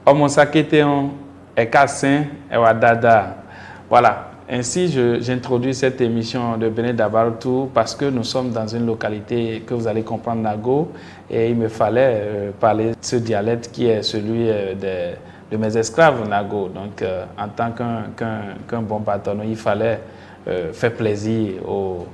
Omo Saketeon est Kassin et Wadada. Voilà. Ainsi, j'introduis cette émission de Bénin Dabartou parce que nous sommes dans une localité que vous allez comprendre, Nago, et il me fallait parler de ce dialecte qui est celui de mes esclaves, Nago. Donc, en tant qu'un bon bâtonneau, il fallait faire plaisir au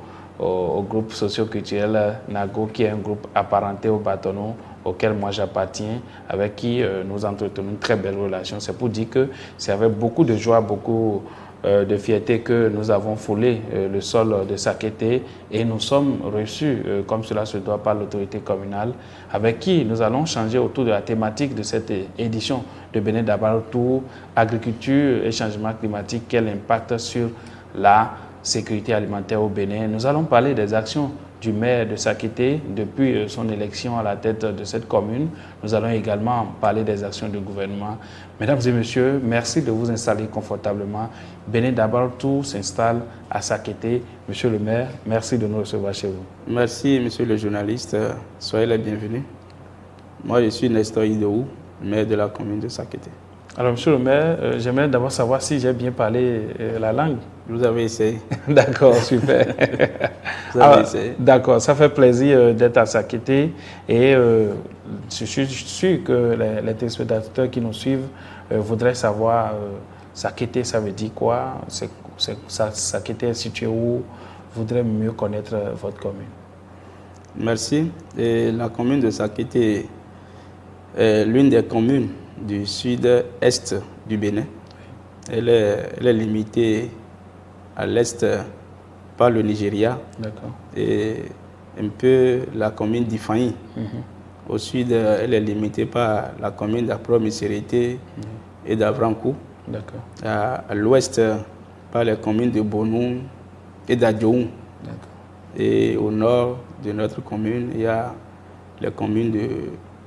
groupe socio-culturel Nago, qui est un groupe apparenté au bâtonneau auquel moi j'appartiens, avec qui nous entretenons une très belle relation. C'est pour dire que c'est avec beaucoup de joie, beaucoup de fierté que nous avons foulé le sol de Sakété et nous sommes reçus, comme cela se doit, par l'autorité communale, avec qui nous allons changer autour de la thématique de cette édition de Bénin Dabartou, agriculture et changement climatique, quel impact sur la sécurité alimentaire au Bénin. Nous allons parler des actions du maire de Sakété depuis son élection à la tête de cette commune. Nous allons également parler des actions du gouvernement. Mesdames et messieurs, merci de vous installer confortablement. Bénin Dabartou s'installe à Sakété. Monsieur le maire, merci de nous recevoir chez vous. Merci, monsieur le journaliste. Soyez les bienvenus. Moi, je suis Nestor Idoou, maire de la commune de Sakété. Alors, monsieur le maire, j'aimerais d'abord savoir si j'ai bien parlé la langue. Vous avez essayé. D'accord, super. Vous avez essayé. D'accord, ça fait plaisir d'être à Sakété et je suis sûr que les téléspectateurs qui nous suivent voudraient savoir Sakété, ça veut dire quoi? Sakété est situé où? Voudraient mieux connaître votre commune. Merci. Et la commune de Sakété est l'une des communes du sud-est du Bénin. Elle est limitée à l'est par le Nigeria et un peu la commune d'Ifaï. Au sud, elle est limitée par la commune d'Apro-Misérité et d'Avrankou. À l'ouest, par les communes de Bonou et d'Adjoum. Et au nord de notre commune, il y a les communes de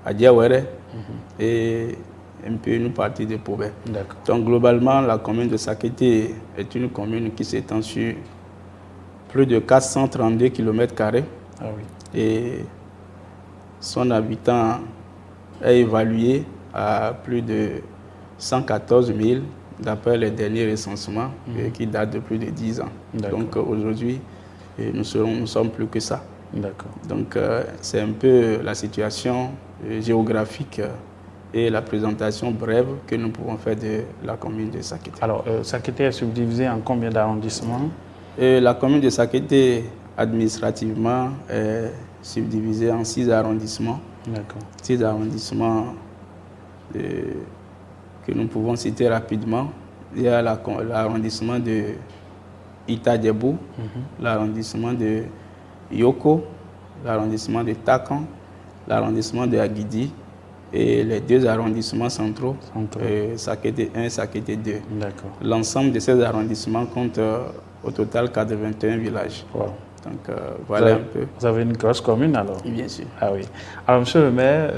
Adiawere et un peu une partie de Pobé. Donc globalement, la commune de Sakété est une commune qui s'étend sur plus de 432 km². Et son habitant est évalué à plus de 114 000 d'après les derniers recensements qui datent de plus de 10 ans. Donc aujourd'hui, nous sommes plus que ça. Donc c'est un peu la situation géographique et la présentation brève que nous pouvons faire de la commune de Sakété. Alors, Sakété est subdivisée en combien d'arrondissements? La commune de Sakété, administrativement, est subdivisée en 6 arrondissements. 6 arrondissements que nous pouvons citer rapidement. Il y a l'arrondissement de Itadjebou, l'arrondissement de Yoko, l'arrondissement de Takan, l'arrondissement de Aguidi, et les 2 arrondissements centraux, Sakété 1 et Sakété 2. L'ensemble de ces arrondissements compte au total 81 villages. Donc voilà un peu. Vous avez une grosse commune alors? Bien sûr. Ah oui. Alors monsieur le maire,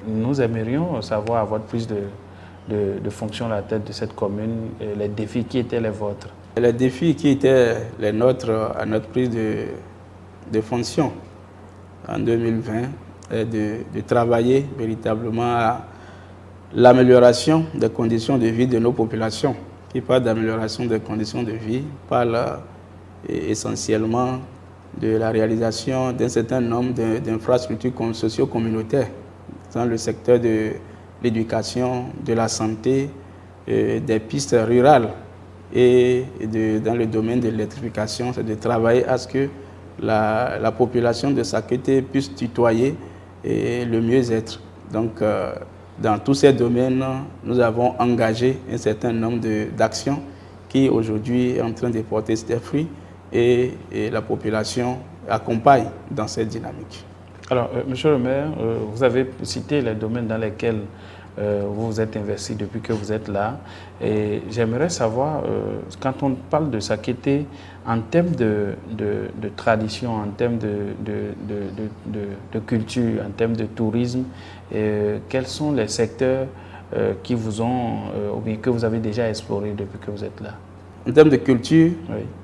nous aimerions savoir à votre prise de fonction à la tête de cette commune, les défis qui étaient les vôtres. Les défis qui étaient les nôtres à notre prise de fonction en 2020, de travailler véritablement à l'amélioration des conditions de vie de nos populations. Qui parle d'amélioration des conditions de vie, parle essentiellement de la réalisation d'un certain nombre d'infrastructures socio-communautaires dans le secteur de l'éducation, de la santé, des pistes rurales et dans le domaine de l'électrification, c'est de travailler à ce que la population de Sakété puisse tutoyer le mieux-être. Donc, dans tous ces domaines, nous avons engagé un certain nombre d'actions qui aujourd'hui est en train de porter ses fruits et la population accompagne dans cette dynamique. Alors, monsieur le maire, vous avez cité les domaines dans lesquels vous vous êtes investi depuis que vous êtes là. Et j'aimerais savoir, quand on parle de Sakété, en termes de tradition, en termes de culture, en termes de tourisme, quels sont les secteurs qui vous ont, ou bien que vous avez déjà exploré depuis que vous êtes là? En termes de culture,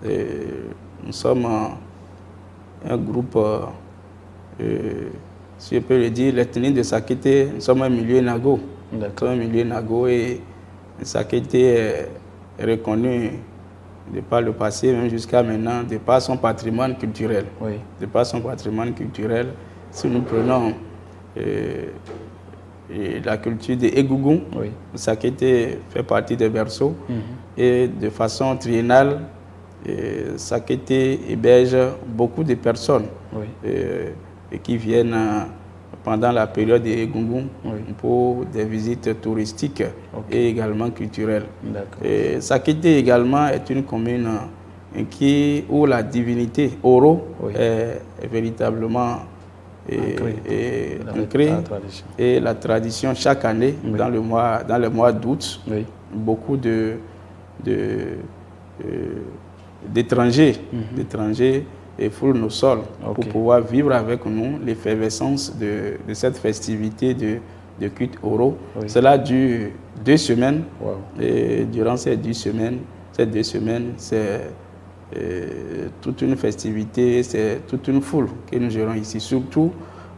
nous sommes un groupe, si je peux le dire, l'ethnie de Sakété, nous sommes un milieu Nago. C'est un milieu Nago et Sakété est reconnu de par le passé, même jusqu'à maintenant, de par son patrimoine culturel. Oui. De par son patrimoine culturel, si nous prenons la culture des Égougoum, Oui. Sakété fait partie des berceaux et de façon triennale, Sakété héberge beaucoup de personnes et qui viennent pendant la période des Égougoum pour des visites touristiques et également culturelles. Sakété également est une commune où la divinité Oro est véritablement ancrée et la tradition chaque année dans le mois d'août, beaucoup d'étrangers foulent nos sols pour pouvoir vivre avec nous l'effervescence de cette festivité de culte Oro. Cela dure 2 semaines et durant ces 2 semaines, c'est toute une festivité, c'est toute une foule que nous gérons ici. Surtout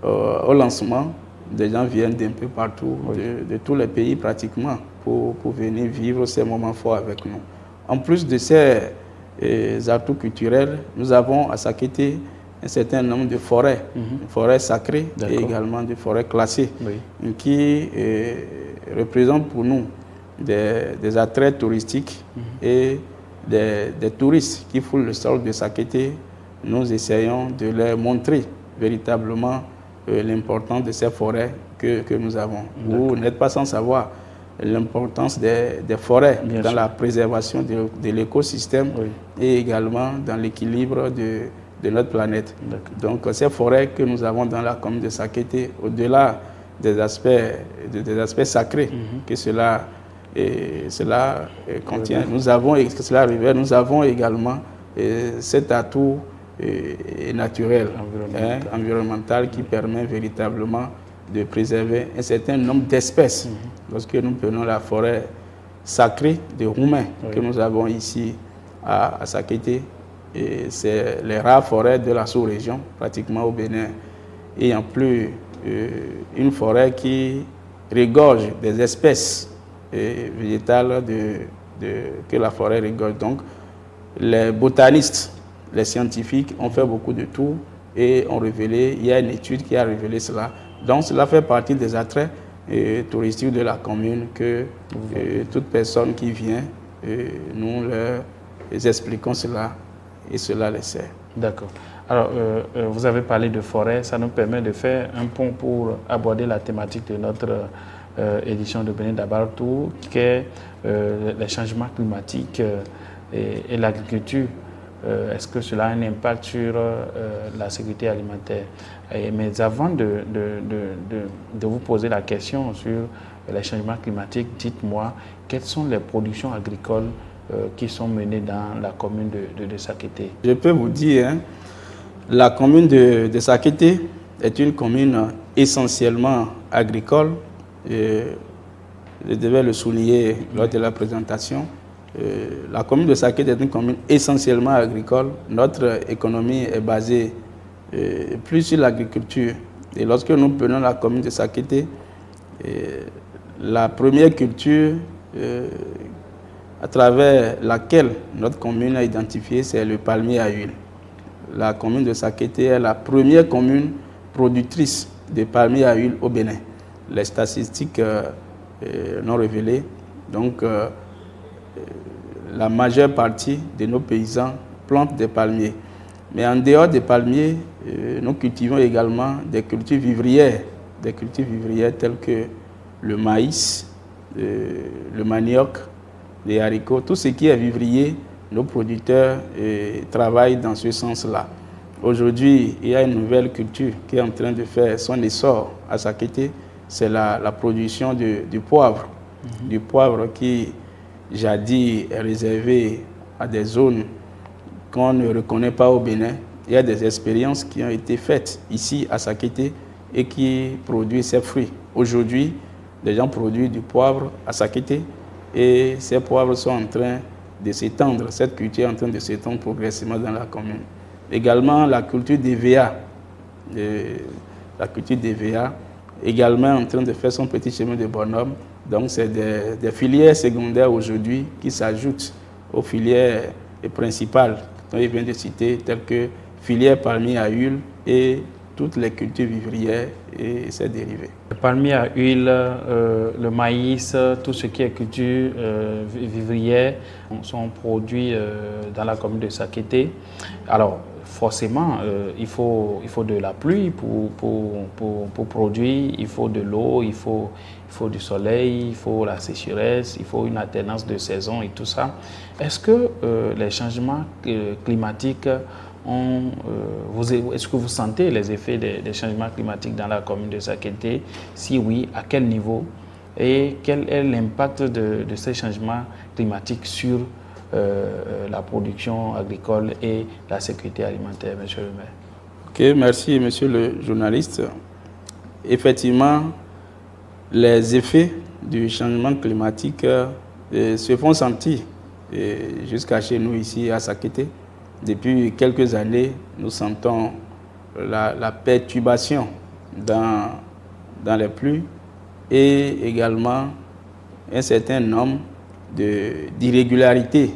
au lancement, des gens viennent d'un peu partout, de tous les pays pratiquement, pour venir vivre ces moments forts avec nous. En plus de ces atouts culturels, nous avons à Sakété un certain nombre de forêts, forêts sacrées et également de forêts classées, qui représentent pour nous des attraits touristiques et des touristes qui foulent le sol de Sakété. Nous essayons de leur montrer véritablement l'importance de ces forêts que nous avons. Vous n'êtes pas sans savoir l'importance des forêts dans la préservation de l'écosystème et également dans l'équilibre de notre planète. Donc ces forêts que nous avons dans la commune de Sakété, au-delà des aspects sacrés que cela contient, nous avons également cet atout naturel, environnemental qui permet véritablement de préserver un certain nombre d'espèces. Lorsque nous prenons la forêt sacrée de Roumain que nous avons ici à Sakété, c'est les rares forêts de la sous-région, pratiquement au Bénin, et en plus une forêt qui regorge des espèces végétales que la forêt regorge. Donc les botanistes, les scientifiques ont fait beaucoup de tours et ont révélé, il y a une étude qui a révélé cela. Donc cela fait partie des attraits touristiques de la commune que toute personne qui vient, nous leur expliquons cela et cela les sert. D'accord. Alors, vous avez parlé de forêt, ça nous permet de faire un pont pour aborder la thématique de notre édition de Bénin Dabartou, qui est les changements climatiques et l'agriculture. Est-ce que cela a un impact sur la sécurité alimentaire? Mais avant de vous poser la question sur les changements climatiques, dites-moi, quelles sont les productions agricoles qui sont menées dans la commune de Sakété? Je peux vous dire, la commune de Sakété est une commune essentiellement agricole. Je devais le souligner lors de la présentation. La commune de Sakété est une commune essentiellement agricole. Notre économie est basée plus sur l'agriculture. Et lorsque nous prenons la commune de Sakété, la première culture à travers laquelle notre commune a identifié, c'est le palmier à huile. La commune de Sakété est la première commune productrice de palmier à huile au Bénin. Les statistiques l'ont révélé. Donc, la majeure partie de nos paysans plantent des palmiers. Mais en dehors des palmiers, nous cultivons également des cultures vivrières telles que le maïs, le manioc, les haricots, tout ce qui est vivrier, nos producteurs travaillent dans ce sens-là. Aujourd'hui, il y a une nouvelle culture qui est en train de faire son essor à Sakété, c'est la production du poivre. Du poivre qui, jadis, est réservé à des zones qu'on ne reconnaît pas au Bénin. Il y a des expériences qui ont été faites ici à Sakété et qui produisent ces fruits. Aujourd'hui, les gens produisent du poivre à Sakété et ces poivres sont en train de s'étendre, cette culture est en train de s'étendre progressivement dans la commune. Également, la culture d'EVA. La culture d'EVA également en train de faire son petit chemin de bonhomme. Donc, c'est des filières secondaires aujourd'hui qui s'ajoutent aux filières principales dont il vient de citer, telles que filière palmier à huile et toutes les cultures vivrières et ses dérivés. Le palmier à huile, le maïs, tout ce qui est culture vivrière sont produits dans la commune de Sakété. Alors, forcément, il faut de la pluie pour produire, il faut de l'eau, il faut du soleil, il faut la sécheresse, il faut une alternance de saison et tout ça. Est-ce que les changements climatiques est-ce que vous sentez les effets des changements climatiques dans la commune de Sakété? Si oui, à quel niveau? Et quel est l'impact de ces changements climatiques sur la production agricole et la sécurité alimentaire, monsieur le maire? Ok, merci, monsieur le journaliste. Effectivement, les effets du changement climatique se font sentir jusqu'à chez nous ici à Sakété. Depuis quelques années, nous sentons la perturbation dans les pluies et également un certain nombre d'irrégularités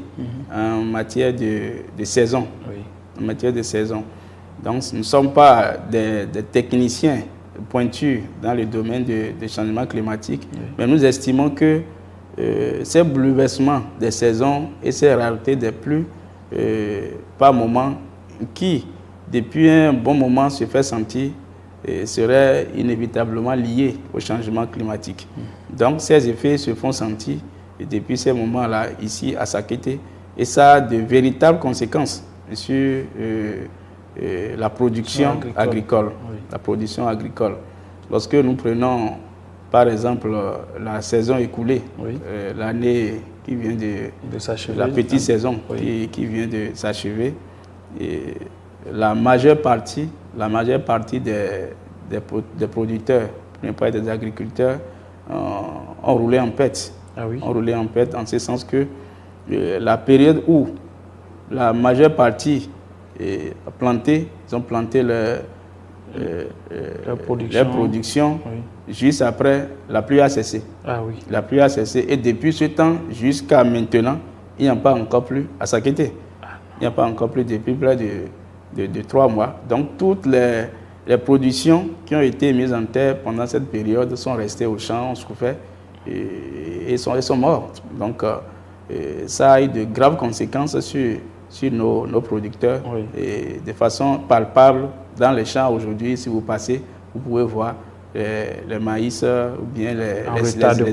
en matière de saison. Oui. En matière de saison. Donc, nous ne sommes pas des techniciens pointus dans le domaine des changements climatiques, oui, mais nous estimons que ces bouleversements des saisons et ces raretés des pluies par moment, qui depuis un bon moment se fait sentir, serait inévitablement lié au changement climatique. Donc ces effets se font sentir depuis ces moments-là ici à Sakété, et ça a de véritables conséquences sur la production agricole. Oui. La production agricole. Lorsque nous prenons par exemple la saison écoulée, oui, l'année qui vient de s'achever, la petite saison, oui, qui vient de s'achever, la majeure partie des producteurs, pas des agriculteurs, ont roulé en pète. Ah oui. Ont roulé en pète en ce sens que la période où la majeure partie a planté, ils ont planté leur production, oui, juste après, la pluie a cessé. Ah oui. La pluie a cessé, et depuis ce temps jusqu'à maintenant, il n'y a pas encore plu à Sakété. Il n'y a pas encore plu depuis près de 3 mois. Donc toutes les productions qui ont été mises en terre pendant cette période sont restées au champ, on se fait, et sont mortes. Donc ça a eu de graves conséquences sur nos producteurs, oui, et de façon palpable dans les champs aujourd'hui. Si vous passez, vous pouvez voir les maïs ou bien en retard de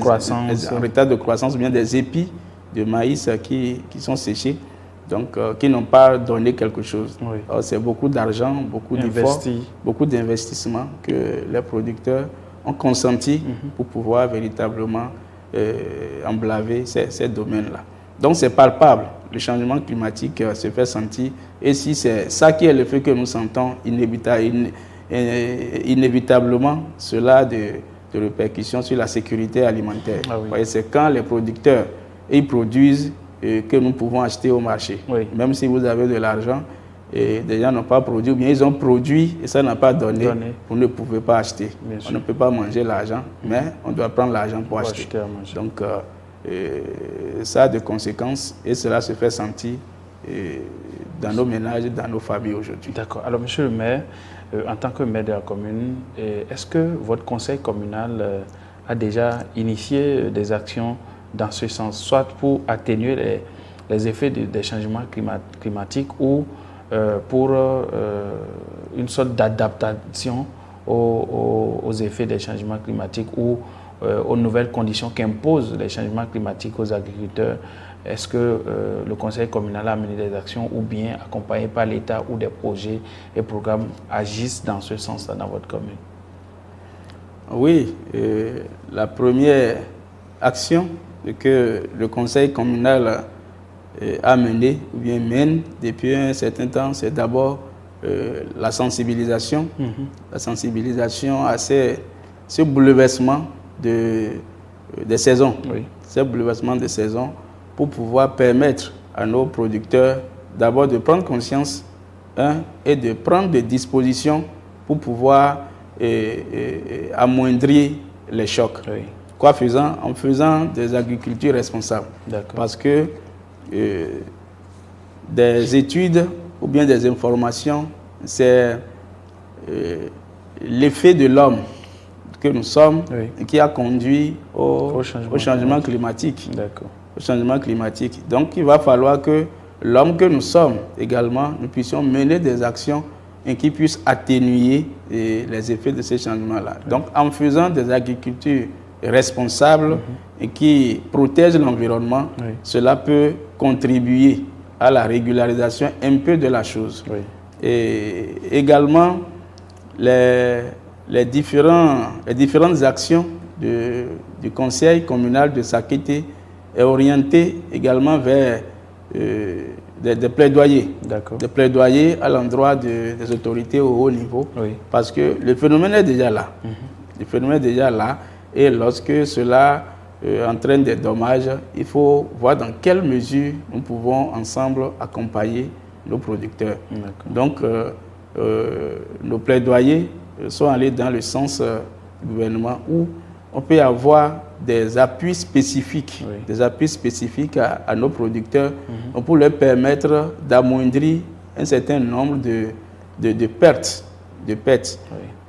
croissance, ou bien des épis de maïs qui sont séchés, donc qui n'ont pas donné quelque chose. Oui. C'est beaucoup d'argent, beaucoup d'efforts, beaucoup d'investissements que les producteurs ont consenti pour pouvoir véritablement emblaver ces domaines-là. Donc c'est palpable, le changement climatique se fait sentir, et si c'est ça qui est le fait que nous sentons, inévitablement cela a de répercussions sur la sécurité alimentaire. Ah oui. C'est quand les producteurs ils produisent que nous pouvons acheter au marché. Oui. Même si vous avez de l'argent, et des gens n'ont pas produit, ou bien ils ont produit et ça n'a pas donné, vous ne pouvez pas acheter. On ne peut pas manger l'argent, mais on doit prendre l'argent pour acheter. Donc ça a des conséquences, et cela se fait sentir dans nos ménages, dans nos familles aujourd'hui. D'accord. Alors, monsieur le maire, en tant que maire de la commune, est-ce que votre conseil communal a déjà initié des actions dans ce sens, soit pour atténuer les effets des changements climatiques ou pour une sorte d'adaptation aux effets des changements climatiques ou aux nouvelles conditions qu'imposent les changements climatiques aux agriculteurs? Est-ce que le conseil communal a mené des actions, ou bien accompagné par l'État, ou des projets et programmes agissent dans ce sens-là dans votre commune? Oui, la première action que le conseil communal a menée, ou bien mène depuis un certain temps, c'est d'abord la sensibilisation. La sensibilisation à ce bouleversement des saisons. Oui. Ce bouleversement des saisons, pour pouvoir permettre à nos producteurs d'abord de prendre conscience et de prendre des dispositions pour pouvoir amoindrir les chocs. Oui. Quoi faisant? En faisant des agricultures responsables. Parce que des études ou bien des informations, c'est l'effet de l'homme que nous sommes qui a conduit au changement climatique. Au changement climatique. Donc, il va falloir que l'homme que nous sommes également, nous puissions mener des actions et qui puissent atténuer les effets de ces changements-là. Donc, en faisant des agricultures responsables et qui protègent l'environnement, cela peut contribuer à la régularisation un peu de la chose. Et également, les différentes actions du conseil communal de Sakété est orientée également vers des plaidoyers. Des plaidoyers à l'endroit des autorités au haut niveau. Parce que le phénomène est déjà là. Le phénomène est déjà là. Et lorsque cela entraîne des dommages, il faut voir dans quelle mesure nous pouvons ensemble accompagner nos producteurs. Donc, nos plaidoyers sont allés dans le sens du gouvernement où on peut avoir des appuis spécifiques, à nos producteurs pour leur permettre d'amoindrir un certain nombre de pertes.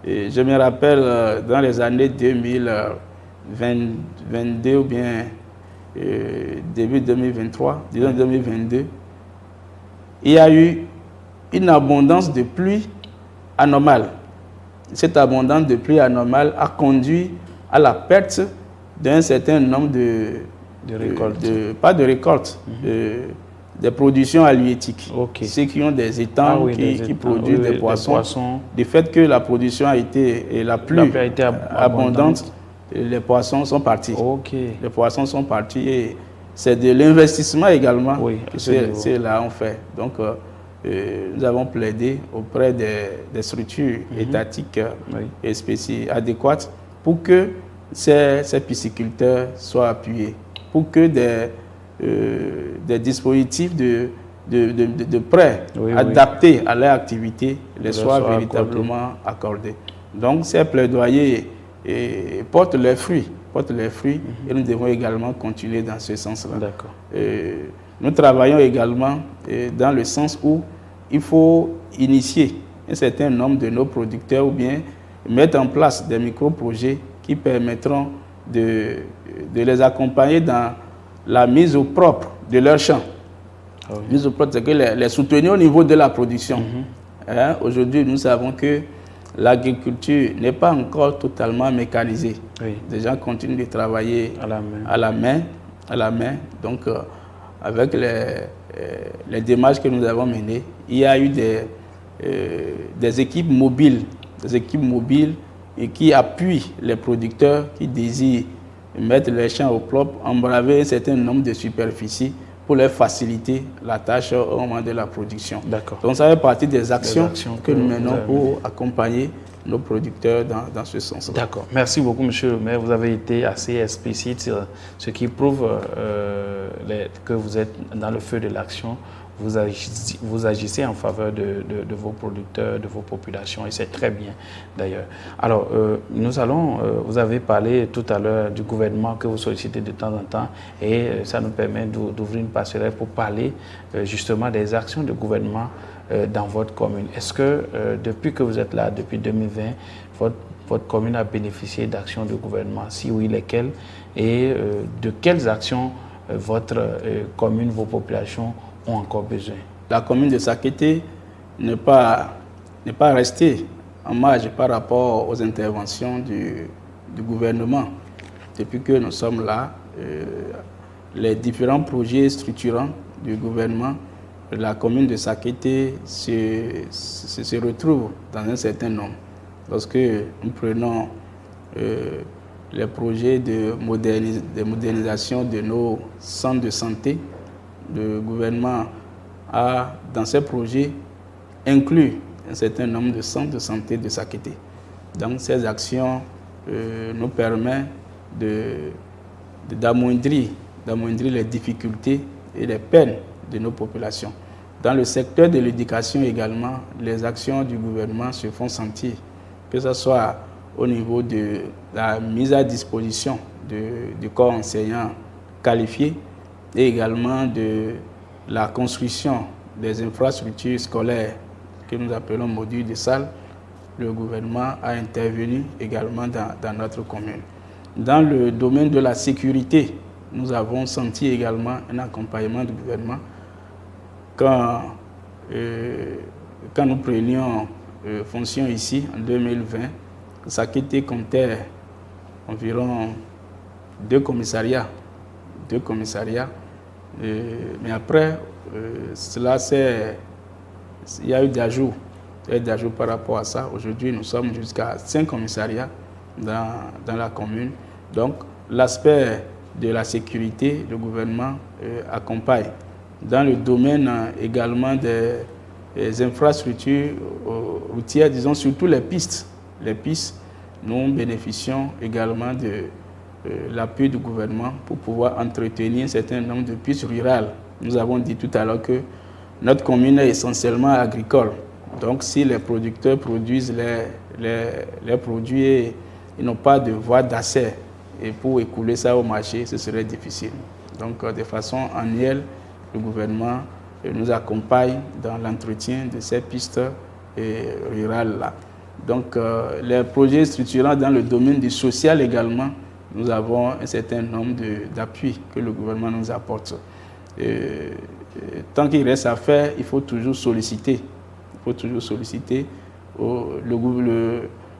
Et je me rappelle dans les années 2022 ou bien début 2023, disons 2022, il y a eu une abondance de pluie anormale. Cette abondance de pluie anormale a conduit à la perte d'un certain nombre de récoltes, des productions halieutiques. Ceux qui ont des étangs, qui produisent des poissons. Du fait que la production a été, la pluie a été abondante, les poissons sont partis. Les poissons sont partis et c'est de l'investissement également que ceux-là ont fait. Donc, nous avons plaidé auprès des structures étatiques et adéquates pour que ces pisciculteurs soient appuyés, pour que des dispositifs de prêt adaptés à leur activité les soient véritablement accordés. Donc, ces plaidoyers portent leurs fruits. Et nous devons également continuer dans ce sens-là. Nous travaillons également dans le sens où il faut initier un certain nombre de nos producteurs ou bien mettre en place des micro-projets qui permettront de les accompagner dans la mise au propre de leurs champs. Mise au propre, c'est que les soutenir au niveau de la production. Aujourd'hui, nous savons que l'agriculture n'est pas encore totalement mécanisée. Les gens continuent de travailler à la main. Donc, avec les démarches que nous avons menées, il y a eu des équipes mobiles et qui appuient les producteurs qui désirent mettre les champs au propre, embraver un certain nombre de superficies pour leur faciliter la tâche au moment de la production. Donc ça fait partie des actions que nous menons pour accompagner nos producteurs dans ce sens-là. D'accord. Merci beaucoup, monsieur le maire. Vous avez été assez explicite sur ce qui prouve que vous êtes dans le feu de l'action. Vous agissez en faveur de vos producteurs, de vos populations, et c'est très bien d'ailleurs. Alors, vous avez parlé tout à l'heure du gouvernement que vous sollicitez de temps en temps, et ça nous permet d'ouvrir une passerelle pour parler justement des actions du gouvernement dans votre commune. Est-ce que depuis que vous êtes là, depuis 2020, votre commune a bénéficié d'actions du gouvernement? Si oui, lesquelles? Et de quelles actions votre commune, vos populations ont encore besoin? La commune de Sakété n'est pas restée en marge par rapport aux interventions du gouvernement. Depuis que nous sommes là, les différents projets structurants du gouvernement, la commune de Sakété se retrouve dans un certain nombre. Lorsque nous prenons les projets de modernisation de nos centres de santé, le gouvernement a, dans ces projets, inclus un certain nombre de centres de santé de Sakété. Donc, ces actions nous permettent d'amoindrir les difficultés et les peines de nos populations. Dans le secteur de l'éducation également, les actions du gouvernement se font sentir. que ce soit au niveau de la mise à disposition du corps enseignant qualifié et également de la construction des infrastructures scolaires que nous appelons modules de salle. Le gouvernement a intervenu également dans notre commune. Dans le domaine de la sécurité, nous avons senti également un accompagnement du gouvernement. Quand nous prenions fonction ici en 2020, Sakété comptait environ 2 commissariats. Mais après, il y a eu des ajouts par rapport à ça. Aujourd'hui, nous sommes jusqu'à 5 commissariats dans la commune. Donc, l'aspect de la sécurité, le gouvernement accompagne. Dans le domaine également des infrastructures routières, disons surtout les pistes, nous bénéficions également de l'appui du gouvernement pour pouvoir entretenir un certain nombre de pistes rurales. Nous avons dit tout à l'heure que notre commune est essentiellement agricole. Donc, si les producteurs produisent les produits et ils n'ont pas de voie d'accès et pour écouler ça au marché, ce serait difficile. Donc, de façon annuelle, le gouvernement nous accompagne dans l'entretien de ces pistes rurales-là. Donc, les projets structurants dans le domaine du social également, nous avons un certain nombre d'appuis que le gouvernement nous apporte. Tant qu'il reste à faire, il faut toujours solliciter.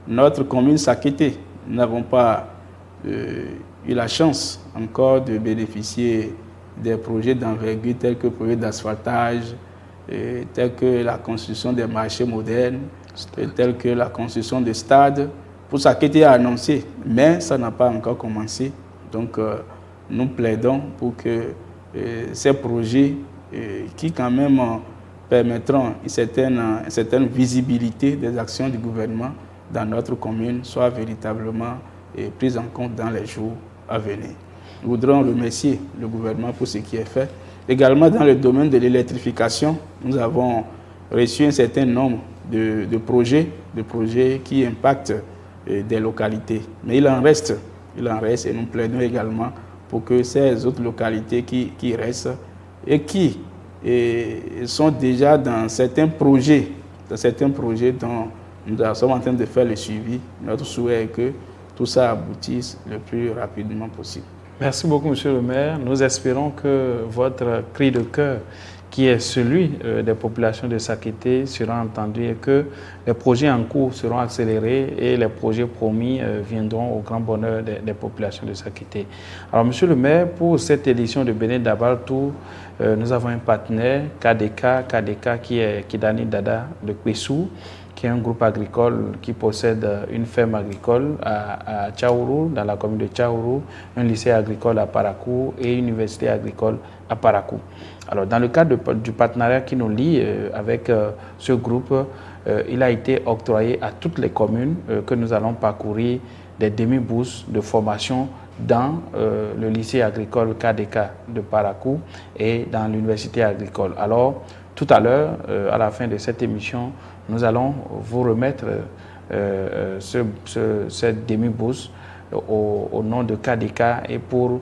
Notre commune Sakété. Nous n'avons pas eu la chance encore de bénéficier des projets d'envergure tels que le projet d'asphaltage, tels que la construction des marchés modernes, tels que la construction de stades. Pour Sakété a annoncé, mais ça n'a pas encore commencé. Donc, nous plaidons pour que ces projets qui quand même permettront une certaine visibilité des actions du gouvernement dans notre commune soient véritablement prises en compte dans les jours à venir. Nous voudrons remercier le gouvernement pour ce qui est fait. Également dans le domaine de l'électrification, nous avons reçu un certain nombre de projets qui impactent des localités. Mais il en reste et nous plaidons également pour que ces autres localités qui restent et qui sont déjà dans certains projets dont nous sommes en train de faire le suivi. Notre souhait est que tout ça aboutisse le plus rapidement possible. Merci beaucoup, Monsieur le maire. Nous espérons que votre cri de cœur, qui est celui des populations de Sakété, sera entendu et que les projets en cours seront accélérés et les projets promis viendront au grand bonheur des populations de Sakété. Alors, Monsieur le maire, pour cette édition de Bénin Dabaltou, nous avons un partenaire, KDK, qui est Kidani Dada de Kwesou, qui est un groupe agricole qui possède une ferme agricole à Tchaourou, dans la commune de Tchaourou, un lycée agricole à Parakou et une université agricole à Parakou. Alors, dans le cadre du partenariat qui nous lie avec ce groupe, il a été octroyé à toutes les communes que nous allons parcourir des demi-bourses de formation dans le lycée agricole KDK de Parakou et dans l'université agricole. Alors, tout à l'heure, à la fin de cette émission, nous allons vous remettre cette demi-bourse au nom de KDK et pour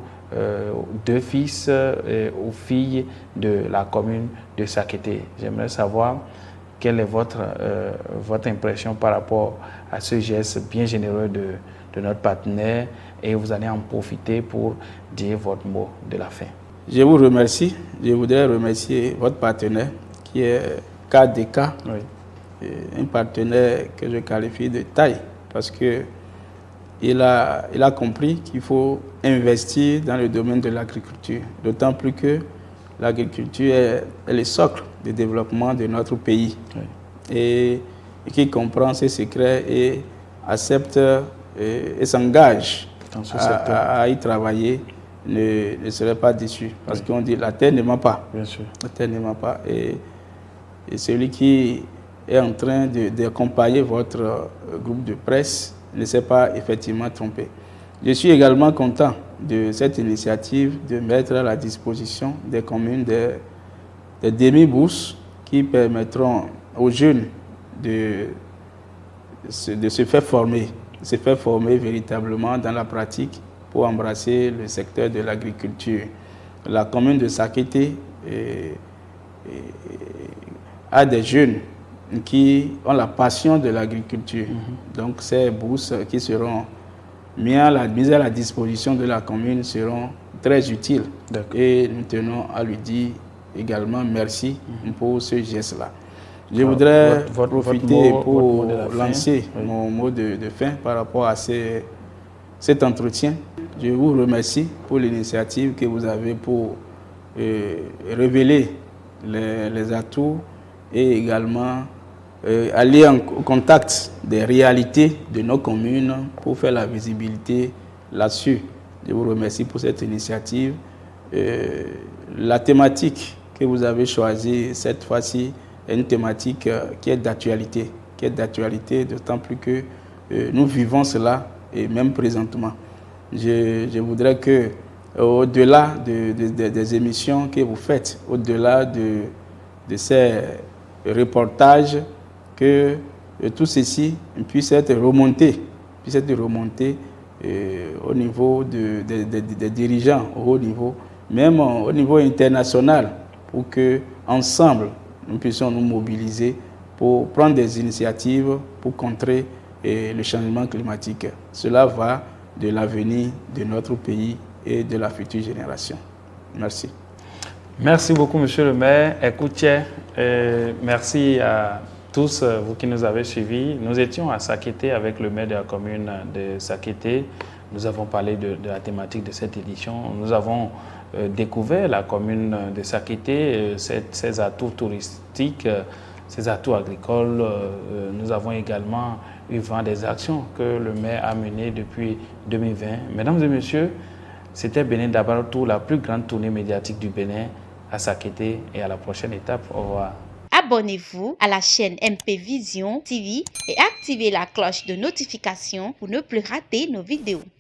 2 fils ou filles de la commune de Sakété. J'aimerais savoir quelle est votre impression par rapport à ce geste bien généreux de notre partenaire et vous allez en profiter pour dire votre mot de la fin. Je vous remercie. Je voudrais remercier votre partenaire qui est KDK, oui. Un partenaire que je qualifie de taille parce que il a compris qu'il faut investir dans le domaine de l'agriculture, d'autant plus que l'agriculture est le socle de développement de notre pays. Oui. Et qui comprend ses secrets et accepte et s'engage à y travailler ne serait pas déçu. Parce qu'on dit la terre ne ment pas. Bien sûr. La terre ne ment pas. Et celui qui est en train d'accompagner votre groupe de presse ne s'est pas effectivement trompé. Je suis également content de cette initiative de mettre à la disposition des communes des demi-bourses qui permettront aux jeunes de se faire former véritablement dans la pratique pour embrasser le secteur de l'agriculture. La commune de Sakété a des jeunes qui ont la passion de l'agriculture. Donc ces bourses qui seront mises à la disposition de la commune seront très utiles. Et nous tenons à lui dire également merci pour ce geste-là. Je voudrais profiter pour lancer mon mot de fin par rapport à cet entretien. Je vous remercie pour l'initiative que vous avez pour révéler les atouts et également aller en contact des réalités de nos communes pour faire la visibilité là-dessus. Je vous remercie pour cette initiative. La thématique que vous avez choisie cette fois-ci est une thématique qui est d'actualité, d'autant plus que nous vivons cela et même présentement. Je voudrais que, au-delà des émissions que vous faites, au-delà de ces reportages, que tout ceci puisse être remonté au niveau des dirigeants, au haut niveau, même au niveau international, pour que ensemble nous puissions nous mobiliser pour prendre des initiatives pour contrer le changement climatique. Cela va de l'avenir de notre pays et de la future génération. Merci. Merci beaucoup, monsieur le maire. Écoutez, merci à tous vous qui nous avez suivis. Nous étions à Sakété avec le maire de la commune de Sakété. Nous avons parlé de la thématique de cette édition. Nous avons découvert la commune de Sakété, ses atouts touristiques, ses atouts agricoles. Nous avons également eu vent des actions que le maire a menées depuis 2020. Mesdames et messieurs, c'était Bénin Dabaroutou, la plus grande tournée médiatique du Bénin à Sakété, et à la prochaine étape. Au revoir. Abonnez-vous à la chaîne MP Vision TV et activez la cloche de notification pour ne plus rater nos vidéos.